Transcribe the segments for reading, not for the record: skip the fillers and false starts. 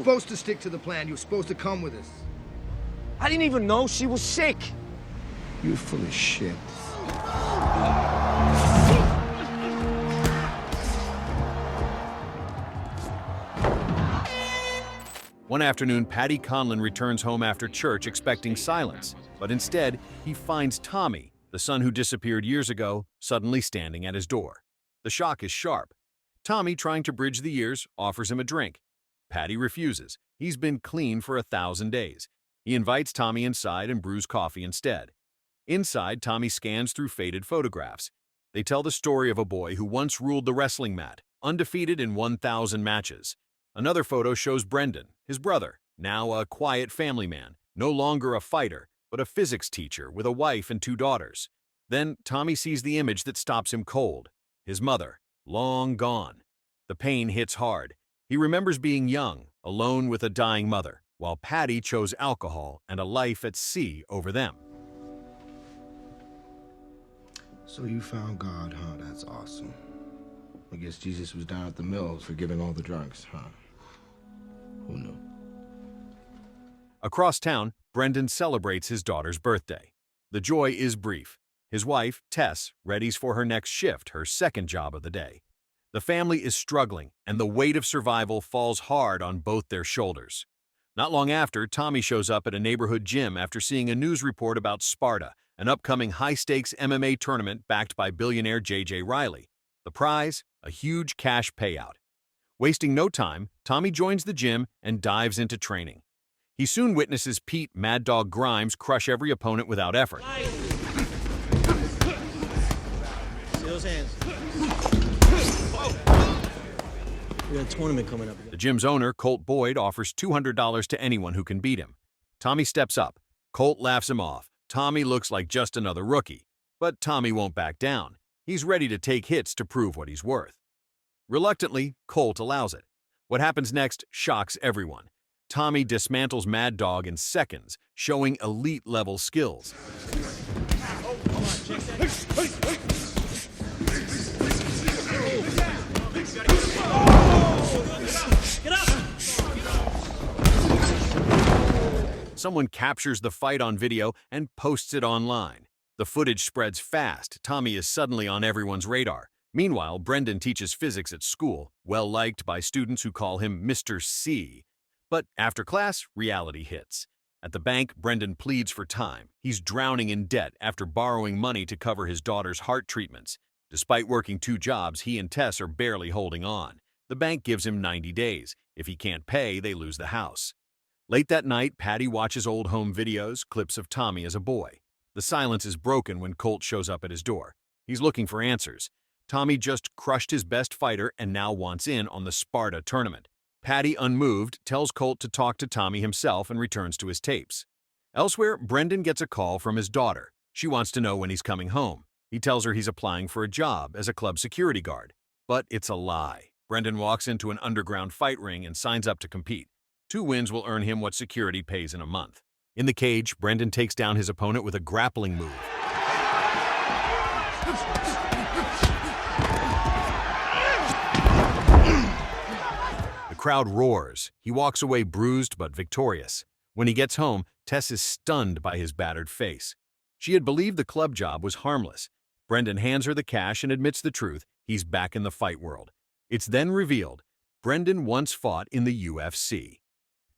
supposed to stick to the plan. You were supposed to come with us. I didn't even know she was sick. You're full of shit. One afternoon, Paddy Conlon returns home after church expecting silence, but instead, he finds Tommy, the son who disappeared years ago, suddenly standing at his door. The shock is sharp. Tommy, trying to bridge the years, offers him a drink. Paddy refuses. He's been clean for 1,000 days. He invites Tommy inside and brews coffee instead. Inside, Tommy scans through faded photographs. They tell the story of a boy who once ruled the wrestling mat, undefeated in 1,000 matches. Another photo shows Brendan, his brother, now a quiet family man, no longer a fighter, but a physics teacher with a wife and 2 daughters. Then Tommy sees the image that stops him cold. His mother, long gone. The pain hits hard. He remembers being young, alone with a dying mother, while Paddy chose alcohol and a life at sea over them. So you found God, huh? That's awesome. I guess Jesus was down at the mills forgiving all the drunks, huh? Who knew? Across town, Brendan celebrates his daughter's birthday. The joy is brief. His wife, Tess, readies for her next shift, her second job of the day. The family is struggling, and the weight of survival falls hard on both their shoulders. Not long after, Tommy shows up at a neighborhood gym after seeing a news report about Sparta, an upcoming high-stakes MMA tournament backed by billionaire J.J. Riley. The prize? A huge cash payout. Wasting no time, Tommy joins the gym and dives into training. He soon witnesses Pete "Mad Dog" Grimes crush every opponent without effort. See those hands? We got a tournament coming up. The gym's owner, Colt Boyd, offers $200 to anyone who can beat him. Tommy steps up. Colt laughs him off. Tommy looks like just another rookie. But Tommy won't back down. He's ready to take hits to prove what he's worth. Reluctantly, Colt allows it. What happens next shocks everyone. Tommy dismantles Mad Dog in seconds, showing elite-level skills. Someone captures the fight on video and posts it online. The footage spreads fast. Tommy is suddenly on everyone's radar. Meanwhile, Brendan teaches physics at school, well-liked by students who call him Mr. C. But after class, reality hits. At the bank, Brendan pleads for time. He's drowning in debt after borrowing money to cover his daughter's heart treatments. Despite working 2 jobs, he and Tess are barely holding on. The bank gives him 90 days. If he can't pay, they lose the house. Late that night, Paddy watches old home videos, clips of Tommy as a boy. The silence is broken when Colt shows up at his door. He's looking for answers. Tommy just crushed his best fighter and now wants in on the Sparta tournament. Paddy, unmoved, tells Colt to talk to Tommy himself and returns to his tapes. Elsewhere, Brendan gets a call from his daughter. She wants to know when he's coming home. He tells her he's applying for a job as a club security guard. But it's a lie. Brendan walks into an underground fight ring and signs up to compete. 2 wins will earn him what security pays in a month. In the cage, Brendan takes down his opponent with a grappling move. The crowd roars. He walks away bruised but victorious. When he gets home, Tess is stunned by his battered face. She had believed the club job was harmless. Brendan hands her the cash and admits the truth. He's back in the fight world. It's then revealed Brendan once fought in the UFC.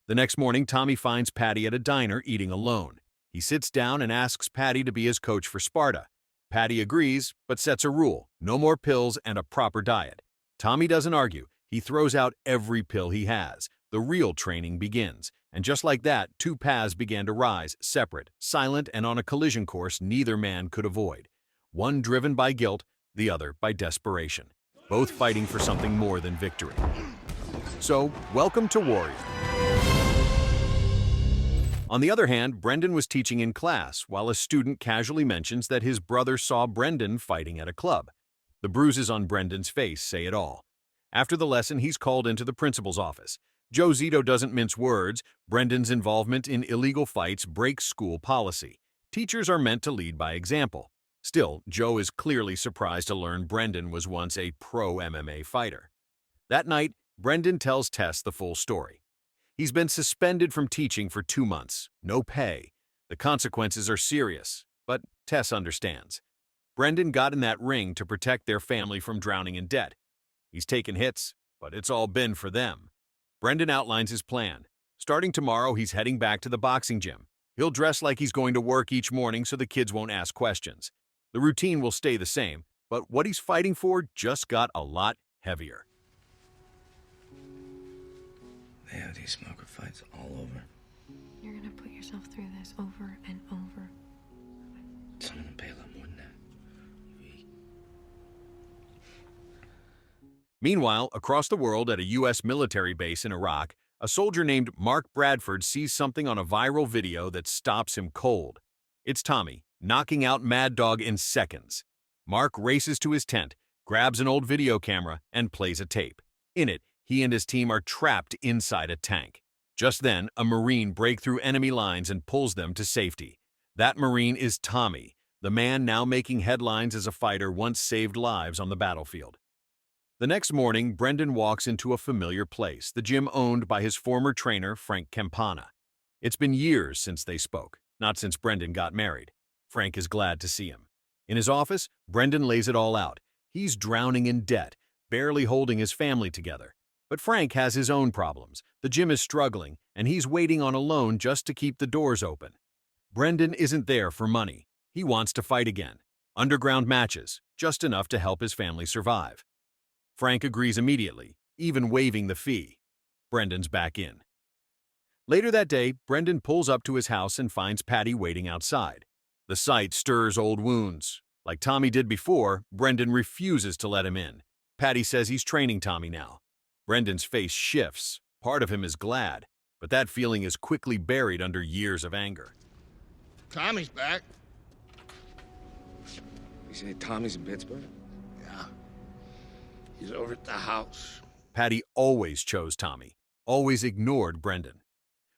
The next morning, Tommy finds Paddy at a diner eating alone. He sits down and asks Paddy to be his coach for Sparta. Paddy agrees, but sets a rule: no more pills and a proper diet. Tommy doesn't argue. He throws out every pill he has. The real training begins. And just like that, 2 paths began to rise, separate, silent, and on a collision course neither man could avoid. One driven by guilt, the other by desperation. Both fighting for something more than victory. So, welcome to Warrior. On the other hand, Brendan was teaching in class, while a student casually mentions that his brother saw Brendan fighting at a club. The bruises on Brendan's face say it all. After the lesson, he's called into the principal's office. Joe Zito doesn't mince words. Brendan's involvement in illegal fights breaks school policy. Teachers are meant to lead by example. Still, Joe is clearly surprised to learn Brendan was once a pro MMA fighter. That night, Brendan tells Tess the full story. He's been suspended from teaching for 2 months. No pay. The consequences are serious, but Tess understands. Brendan got in that ring to protect their family from drowning in debt. He's taken hits, but it's all been for them. Brendan outlines his plan. Starting tomorrow, he's heading back to the boxing gym. He'll dress like he's going to work each morning so the kids won't ask questions. The routine will stay the same, but what he's fighting for just got a lot heavier. They have these smoker fights all over. You're gonna put yourself through this over and over. Some of them pay a lot more than that. Meanwhile, across the world at a U.S. military base in Iraq, a soldier named Mark Bradford sees something on a viral video that stops him cold. It's Tommy, knocking out Mad Dog in seconds. Mark races to his tent, grabs an old video camera, and plays a tape. In it, he and his team are trapped inside a tank. Just then, a Marine breaks through enemy lines and pulls them to safety. That Marine is Tommy, the man now making headlines as a fighter once saved lives on the battlefield. The next morning, Brendan walks into a familiar place, the gym owned by his former trainer, Frank Campana. It's been years since they spoke, not since Brendan got married. Frank is glad to see him. In his office, Brendan lays it all out. He's drowning in debt, barely holding his family together. But Frank has his own problems. The gym is struggling, and he's waiting on a loan just to keep the doors open. Brendan isn't there for money. He wants to fight again. Underground matches, just enough to help his family survive. Frank agrees immediately, even waiving the fee. Brendan's back in. Later that day, Brendan pulls up to his house and finds Patty waiting outside. The sight stirs old wounds. Like Tommy did before, Brendan refuses to let him in. Patty says he's training Tommy now. Brendan's face shifts. Part of him is glad, but that feeling is quickly buried under years of anger. Tommy's back. You say Tommy's in Pittsburgh? Yeah. He's over at the house. Patty always chose Tommy, always ignored Brendan.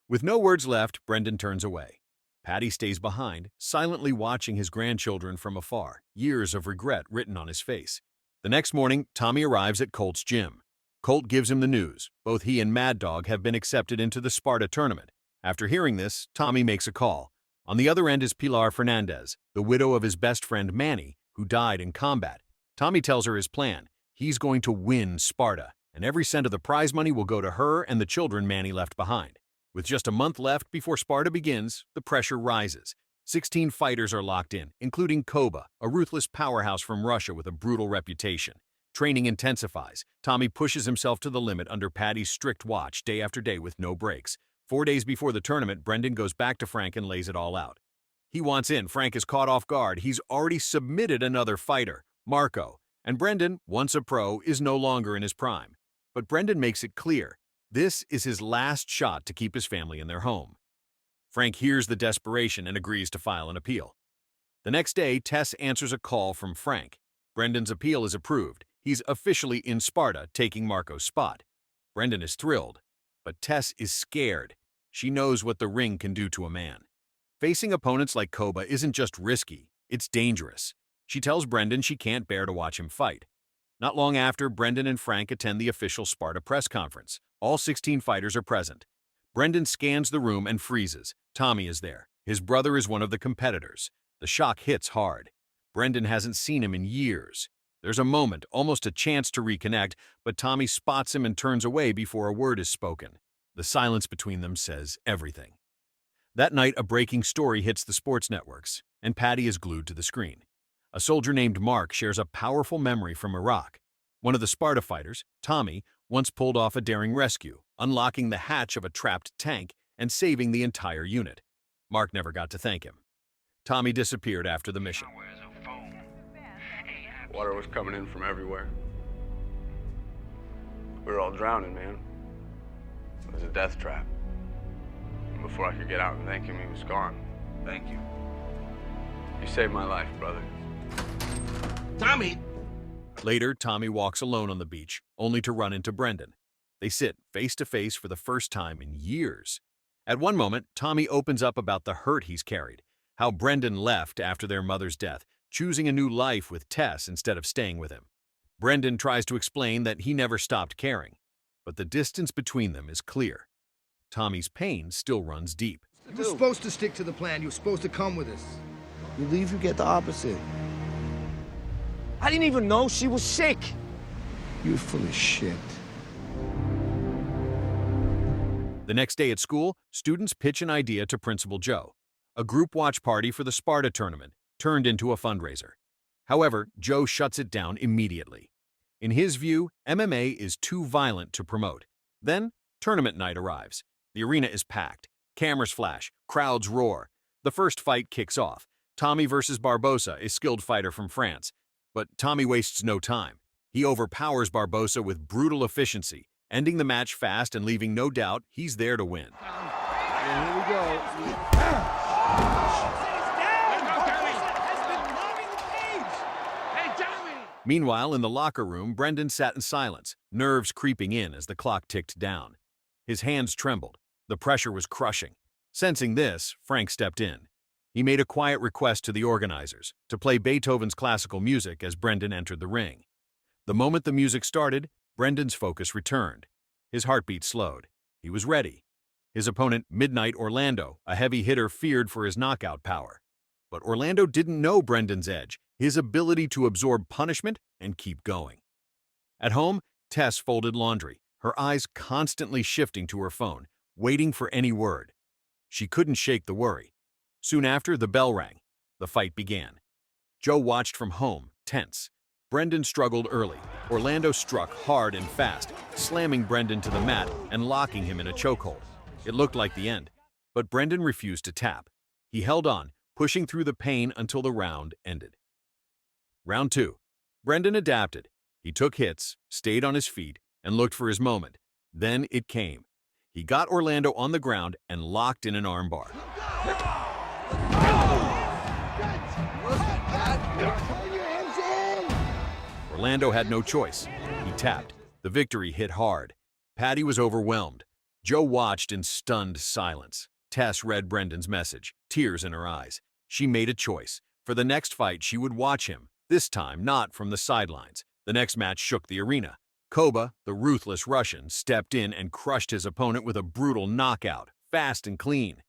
With no words left, Brendan turns away. Patty stays behind, silently watching his grandchildren from afar, years of regret written on his face. The next morning, Tommy arrives at Colt's gym. Colt gives him the news. Both he and Mad Dog have been accepted into the Sparta tournament. After hearing this, Tommy makes a call. On the other end is Pilar Fernandez, the widow of his best friend Manny, who died in combat. Tommy tells her his plan. He's going to win Sparta, and every cent of the prize money will go to her and the children Manny left behind. With just a month left before Sparta begins, the pressure rises. 16 fighters are locked in, including Koba, a ruthless powerhouse from Russia with a brutal reputation. Training intensifies. Tommy pushes himself to the limit under Patty's strict watch day after day with no breaks. 4 days before the tournament, Brendan goes back to Frank and lays it all out. He wants in. Frank is caught off guard. He's already submitted another fighter, Marco. And Brendan, once a pro, is no longer in his prime. But Brendan makes it clear, this is his last shot to keep his family in their home. Frank hears the desperation and agrees to file an appeal. The next day, Tess answers a call from Frank. Brendan's appeal is approved. He's officially in Sparta, taking Marco's spot. Brendan is thrilled, but Tess is scared. She knows what the ring can do to a man. Facing opponents like Koba isn't just risky, it's dangerous. She tells Brendan she can't bear to watch him fight. Not long after, Brendan and Frank attend the official Sparta press conference. All 16 fighters are present. Brendan scans the room and freezes. Tommy is there. His brother is one of the competitors. The shock hits hard. Brendan hasn't seen him in years. There's a moment, almost a chance to reconnect, but Tommy spots him and turns away before a word is spoken. The silence between them says everything. That night, a breaking story hits the sports networks, and Patty is glued to the screen. A soldier named Mark shares a powerful memory from Iraq. One of the Sparta fighters, Tommy, once pulled off a daring rescue, unlocking the hatch of a trapped tank and saving the entire unit. Mark never got to thank him. Tommy disappeared after the mission. Water was coming in from everywhere. We were all drowning, man. It was a death trap. And before I could get out and thank him, he was gone. Thank you. You saved my life, brother. Tommy! Later, Tommy walks alone on the beach, only to run into Brendan. They sit face to face for the first time in years. At one moment, Tommy opens up about the hurt he's carried, how Brendan left after their mother's death, choosing a new life with Tess instead of staying with him. Brendan tries to explain that he never stopped caring, but the distance between them is clear. Tommy's pain still runs deep. You're supposed to stick to the plan. You're supposed to come with us. You leave, you get the opposite. I didn't even know she was sick. You're full of shit. The next day at school, students pitch an idea to Principal Joe. A group watch party for the Sparta tournament turned into a fundraiser. However, Joe shuts it down immediately. In his view, MMA is too violent to promote. Then, tournament night arrives. The arena is packed. Cameras flash. Crowds roar. The first fight kicks off. Tommy versus Barbosa, a skilled fighter from France. But Tommy wastes no time. He overpowers Barbosa with brutal efficiency, ending the match fast and leaving no doubt he's there to win. Here we go. Meanwhile, in the locker room, Brendan sat in silence, nerves creeping in as the clock ticked down. His hands trembled. The pressure was crushing. Sensing this, Frank stepped in. He made a quiet request to the organizers to play Beethoven's classical music as Brendan entered the ring. The moment the music started, Brendan's focus returned. His heartbeat slowed. He was ready. His opponent, Midnight Orlando, a heavy hitter, feared for his knockout power. But Orlando didn't know Brendan's edge, his ability to absorb punishment and keep going. At home, Tess folded laundry, her eyes constantly shifting to her phone, waiting for any word. She couldn't shake the worry. Soon after, the bell rang. The fight began. Joe watched from home, tense. Brendan struggled early. Orlando struck hard and fast, slamming Brendan to the mat and locking him in a chokehold. It looked like the end, but Brendan refused to tap. He held on, pushing through the pain until the round ended. Round 2. Brendan adapted. He took hits, stayed on his feet, and looked for his moment. Then it came. He got Orlando on the ground and locked in an armbar. Orlando had no choice. He tapped. The victory hit hard. Patty was overwhelmed. Joe watched in stunned silence. Tess read Brendan's message, tears in her eyes. She made a choice. For the next fight, she would watch him, this time not from the sidelines. The next match shook the arena. Koba, the ruthless Russian, stepped in and crushed his opponent with a brutal knockout, fast and clean.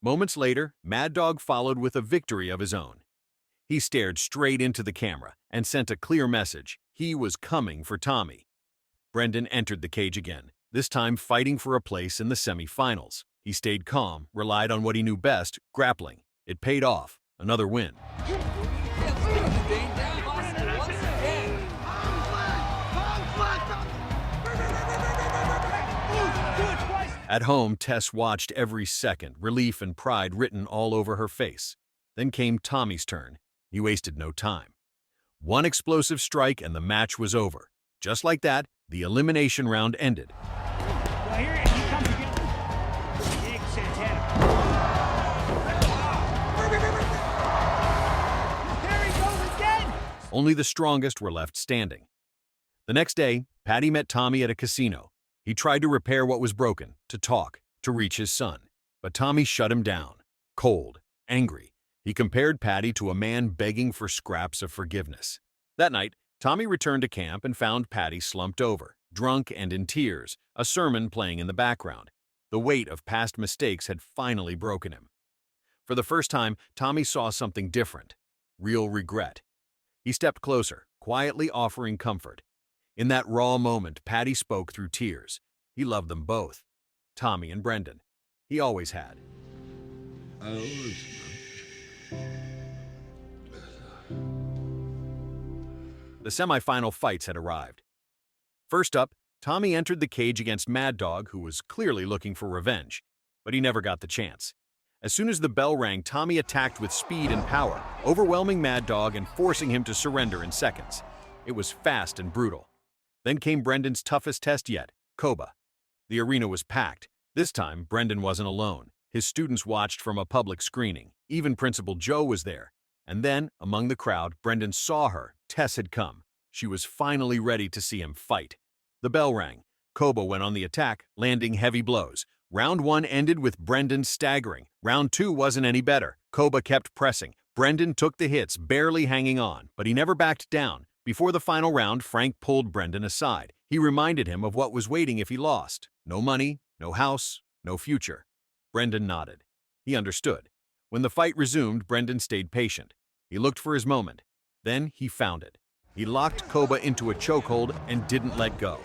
Moments later, Mad Dog followed with a victory of his own. He stared straight into the camera and sent a clear message. He was coming for Tommy. Brendan entered the cage again, this time fighting for a place in the semi-finals. He stayed calm, relied on what he knew best, grappling. It paid off. Another win. At home, Tess watched every second, relief and pride written all over her face. Then came Tommy's turn. He wasted no time. One explosive strike and the match was over. Just like that, the elimination round ended. Well, here he comes again. Big Santana. There he goes again. Only the strongest were left standing. The next day, Patty met Tommy at a casino. He tried to repair what was broken, to talk, to reach his son. But Tommy shut him down. Cold, angry. He compared Patty to a man begging for scraps of forgiveness. That night, Tommy returned to camp and found Patty slumped over, drunk and in tears, a sermon playing in the background. The weight of past mistakes had finally broken him. For the first time, Tommy saw something different, real regret. He stepped closer, quietly offering comfort. In that raw moment, Patty spoke through tears. He loved them both, Tommy and Brendan. He always had. The semifinal fights had arrived. First up, Tommy entered the cage against Mad Dog, who was clearly looking for revenge, but he never got the chance. As soon as the bell rang, Tommy attacked with speed and power, overwhelming Mad Dog and forcing him to surrender in seconds. It was fast and brutal. Then came Brendan's toughest test yet, Koba. The arena was packed. This time, Brendan wasn't alone. His students watched from a public screening. Even Principal Joe was there. And then, among the crowd, Brendan saw her. Tess had come. She was finally ready to see him fight. The bell rang. Koba went on the attack, landing heavy blows. Round 1 ended with Brendan staggering. Round 2 wasn't any better. Koba kept pressing. Brendan took the hits, barely hanging on, but he never backed down. Before the final round, Frank pulled Brendan aside. He reminded him of what was waiting if he lost. No money, no house, no future. Brendan nodded. He understood. When the fight resumed, Brendan stayed patient. He looked for his moment. Then he found it. He locked Koba into a chokehold and didn't let go.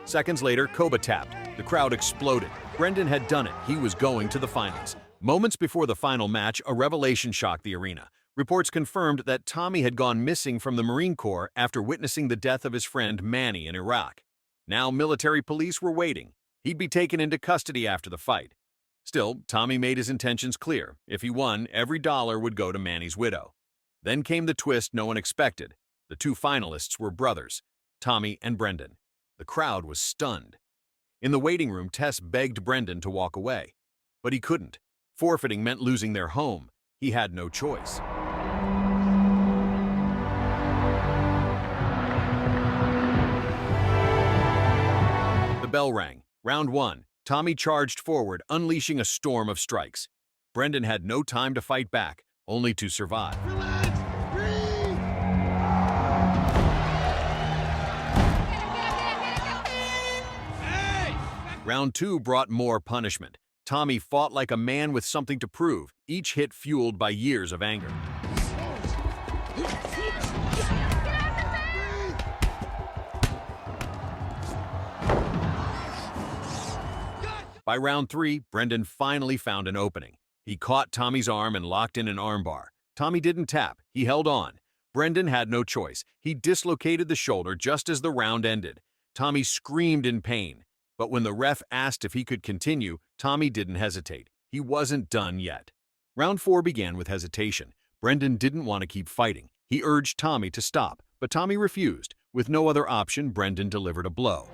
Seconds later, Koba tapped. The crowd exploded. Brendan had done it. He was going to the finals. Moments before the final match, a revelation shocked the arena. Reports confirmed that Tommy had gone missing from the Marine Corps after witnessing the death of his friend Manny in Iraq. Now military police were waiting. He'd be taken into custody after the fight. Still, Tommy made his intentions clear. If he won, every dollar would go to Manny's widow. Then came the twist no one expected. The two finalists were brothers, Tommy and Brendan. The crowd was stunned. In the waiting room, Tess begged Brendan to walk away. But he couldn't. Forfeiting meant losing their home. He had no choice. The bell rang. Round one. Tommy charged forward, unleashing a storm of strikes. Brendan had no time to fight back, only to survive. Round two brought more punishment. Tommy fought like a man with something to prove, each hit fueled by years of anger. By round three, Brendan finally found an opening. He caught Tommy's arm and locked in an armbar. Tommy didn't tap. He held on. Brendan had no choice. He dislocated the shoulder just as the round ended. Tommy screamed in pain. But when the ref asked if he could continue, Tommy didn't hesitate. He wasn't done yet. Round four began with hesitation. Brendan didn't want to keep fighting. He urged Tommy to stop, but Tommy refused. With no other option, Brendan delivered a blow.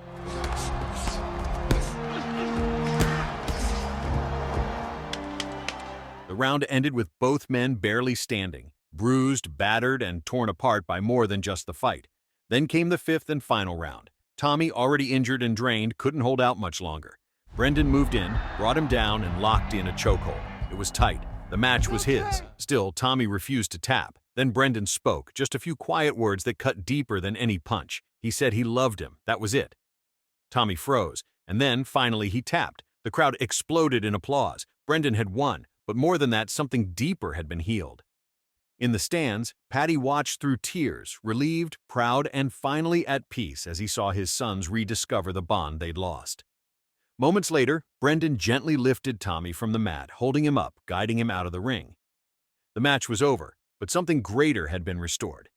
The round ended with both men barely standing, bruised, battered, and torn apart by more than just the fight. Then came the fifth and final round. Tommy, already injured and drained, couldn't hold out much longer. Brendan moved in, brought him down, and locked in a chokehold. It was tight. The match was his. Still, Tommy refused to tap. Then Brendan spoke, just a few quiet words that cut deeper than any punch. He said he loved him. That was it. Tommy froze, and then, finally, he tapped. The crowd exploded in applause. Brendan had won, but more than that, something deeper had been healed. In the stands, Patty watched through tears, relieved, proud, and finally at peace as he saw his sons rediscover the bond they'd lost. Moments later, Brendan gently lifted Tommy from the mat, holding him up, guiding him out of the ring. The match was over, but something greater had been restored.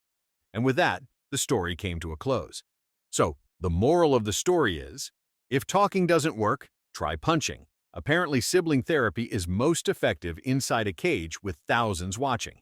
And with that, the story came to a close. So, the moral of the story is, if talking doesn't work, try punching. Apparently, sibling therapy is most effective inside a cage with thousands watching.